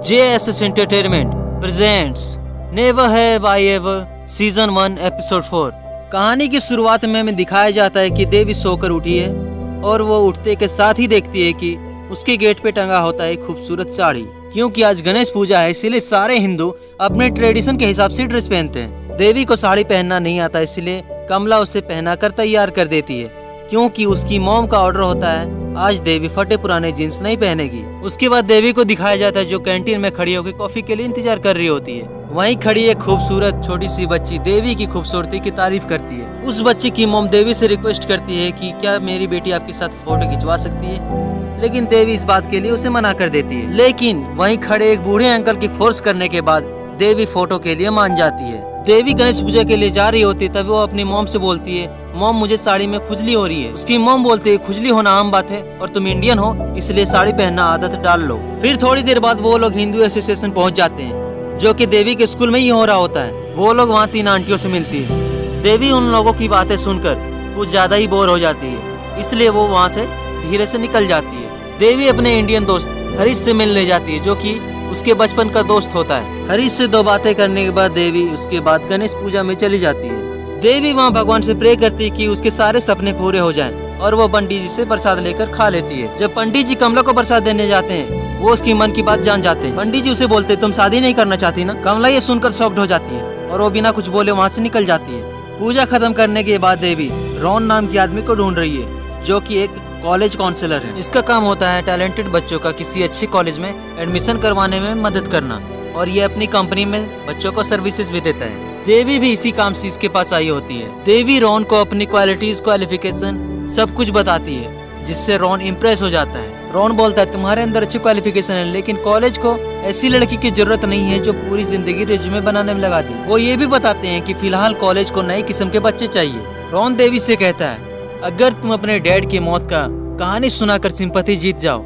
JSS Entertainment presents Never Have I Ever season 1 episode 4। कहानी की शुरुआत में हमें दिखाया जाता है कि देवी सोकर उठी है और वो उठते के साथ ही देखती है कि उसके गेट पे टंगा होता है एक खूबसूरत साड़ी। क्योंकि आज गणेश पूजा है इसीलिए सारे हिंदू अपने ट्रेडिशन के हिसाब से ड्रेस पहनते हैं। देवी को साड़ी पहनना नहीं आता इसलिए कमला उसे पहना कर तैयार कर देती है। क्योंकि उसकी मॉम का ऑर्डर होता है आज देवी फटे पुराने जींस नहीं पहनेगी। उसके बाद देवी को दिखाया जाता है जो कैंटीन में खड़ी होकर कॉफी के लिए इंतजार कर रही होती है। वहीं खड़ी एक खूबसूरत छोटी सी बच्ची देवी की खूबसूरती की तारीफ करती है। उस बच्ची की मॉम देवी से रिक्वेस्ट करती है कि क्या मेरी बेटी आपके साथ फोटो खिंचवा सकती है, लेकिन देवी इस बात के लिए उसे मना कर देती है। लेकिन वहीं खड़े एक बूढ़े अंकल की फोर्स करने के बाद देवी फोटो के लिए मान जाती है। देवी गणेश पूजा के लिए जा रही होती है तभी वो अपनी मॉम से बोलती है, मॉम मुझे साड़ी में खुजली हो रही है। उसकी मॉम बोलती है खुजली होना आम बात है और तुम इंडियन हो इसलिए साड़ी पहनना आदत डाल लो। फिर थोड़ी देर बाद वो लोग हिंदू एसोसिएशन पहुंच जाते हैं जो कि देवी के स्कूल में ही हो रहा होता है। वो लोग वहाँ 3 आंटियों से मिलती है। देवी उन लोगों की बातें सुनकर कुछ ज्यादा ही बोर हो जाती है इसलिए वो वहाँ से धीरे से निकल जाती है। देवी अपने इंडियन दोस्त हरीश से मिलने जाती है जो कि उसके बचपन का दोस्त होता है। हरीश से 2 बातें करने के बाद देवी उसके बाद गणेश पूजा में चली जाती है। देवी वहाँ भगवान से प्रे करती है कि उसके सारे सपने पूरे हो जाएं और वो पंडित जी से प्रसाद लेकर खा लेती है। जब पंडित जी कमला को प्रसाद देने जाते हैं वो उसकी मन की बात जान जाते हैं। पंडित जी उसे बोलते तुम शादी नहीं करना चाहती ना। कमला ये सुनकर शॉक्ड हो जाती है और वो बिना कुछ बोले वहाँ से निकल जाती है। पूजा खत्म करने के बाद देवी रॉन नाम के आदमी को ढूंढ रही है जो की एक कॉलेज काउंसलर है। इसका काम होता है टैलेंटेड बच्चों का किसी अच्छे कॉलेज में एडमिशन करवाने में मदद करना और ये अपनी कंपनी में बच्चों को सर्विसेज भी देता है। देवी भी इसी काम से इसके पास आई होती है। देवी रॉन को अपनी क्वालिटीज क्वालिफिकेशन सब कुछ बताती है जिससे रॉन इम्प्रेस हो जाता है। रॉन बोलता है तुम्हारे अंदर अच्छी क्वालिफिकेशन है लेकिन कॉलेज को ऐसी लड़की की जरूरत नहीं है जो पूरी जिंदगी रिज्यूमे बनाने में लगा दी। वो ये भी बताते हैं कि फिलहाल कॉलेज को नई किस्म के बच्चे चाहिए। रॉन देवी से कहता है अगर तुम अपने डैड की मौत का कहानी सुनाकर सिंपैथी जीत जाओ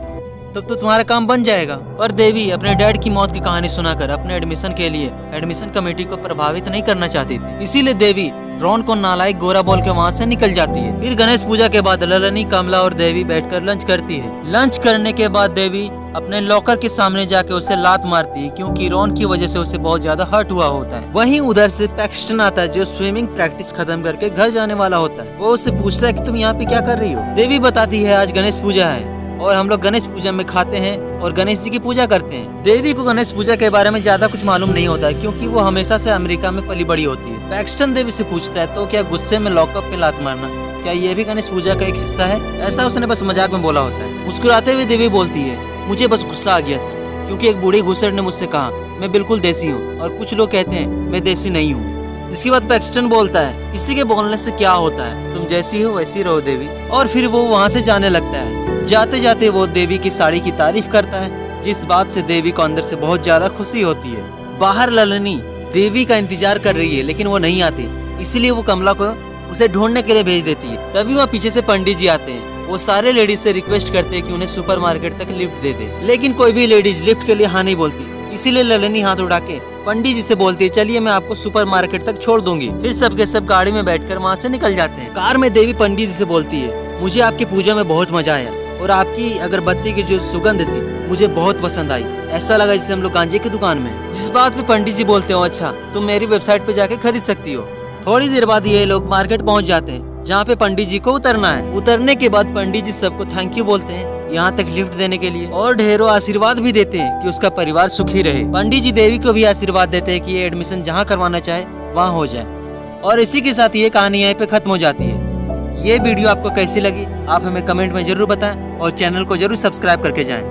तब तो तुम्हारा काम बन जाएगा। पर देवी अपने डैड की मौत की कहानी सुनाकर अपने एडमिशन के लिए एडमिशन कमेटी को प्रभावित नहीं करना चाहती थी। इसीलिए देवी रॉन को नालायक गोरा बोल के वहाँ से निकल जाती है। फिर गणेश पूजा के बाद ललनी कमला और देवी बैठकर लंच करती है। लंच करने के बाद देवी अपने लॉकर के सामने जाके उसे लात मारती है क्योंकि रॉन की वजह से उसे बहुत ज्यादा हर्ट हुआ होता है। वहीं उधर से पैक्सटन आता है जो स्विमिंग प्रैक्टिस खत्म करके घर जाने वाला होता है। वो उसे पूछता है कि तुम यहाँ पे क्या कर रही हो। देवी बताती है आज गणेश पूजा है और हम लोग गणेश पूजा में खाते हैं और गणेश जी की पूजा करते हैं। देवी को गणेश पूजा के बारे में ज्यादा कुछ मालूम नहीं होता है क्योंकि वो हमेशा से अमेरिका में पली बड़ी होती है। पैक्सटन देवी से पूछता है तो क्या गुस्से में लॉकअप पे लात मारना क्या ये भी गणेश पूजा का एक हिस्सा है। ऐसा उसने बस मजाक में बोला होता है। मुस्कुराते हुए देवी बोलती है मुझे बस गुस्सा आ गया था क्योंकि एक बूढ़ी घुसड़ ने मुझसे कहा मैं बिल्कुल देसी हूँ और कुछ लोग कहते हैं मैं देसी नहीं हूँ। जिसके बाद पैक्सटन बोलता है किसी के बोलने से क्या होता है, तुम जैसी हो वैसी रहो देवी। और फिर वो वहाँ से जाने लगता है। जाते जाते वो देवी की साड़ी की तारीफ करता है जिस बात से देवी को अंदर से बहुत ज्यादा खुशी होती है। बाहर ललनी देवी का इंतजार कर रही है लेकिन वो नहीं आती इसीलिए वो कमला को उसे ढूंढने के लिए भेज देती है। तभी वहाँ पीछे से पंडित जी आते हैं। वो सारे लेडीज से रिक्वेस्ट करते हैं कि उन्हें सुपरमार्केट तक लिफ्ट दे दे लेकिन कोई भी लेडीज लिफ्ट के लिए हाँ नहीं बोलती। इसीलिए ललनी हाथ उड़ा के पंडित जी से बोलती है चलिए मैं आपको सुपरमार्केट तक छोड़ दूंगी। फिर सबके सब गाड़ी में बैठकर वहाँ से निकल जाते हैं। कार में देवी पंडित जी से बोलती है मुझे आपकी पूजा में बहुत मजा आया और आपकी अगरबत्ती की जो सुगंध थी मुझे बहुत पसंद आई। ऐसा लगा जैसे हम लोग गांजे की दुकान में। जिस बात पे पंडित जी बोलते हो अच्छा तुम मेरी वेबसाइट पे जाके खरीद सकती हो। थोड़ी देर बाद ये लोग मार्केट पहुंच जाते हैं जहाँ पे पंडित जी को उतरना है। उतरने के बाद पंडित जी सबको थैंक यू बोलते हैं यहाँ तक लिफ्ट देने के लिए और ढेरों आशीर्वाद भी देते हैं कि उसका परिवार सुखी रहे। पंडित जी देवी को भी आशीर्वाद देते हैं कि ये एडमिशन जहाँ करवाना चाहे वहाँ हो जाए। और इसी के साथ ये कहानी यहाँ पे खत्म हो जाती है। ये वीडियो आपको कैसी लगी आप हमें कमेंट में जरूर बताएं और चैनल को जरूर सब्सक्राइब करके जाएं।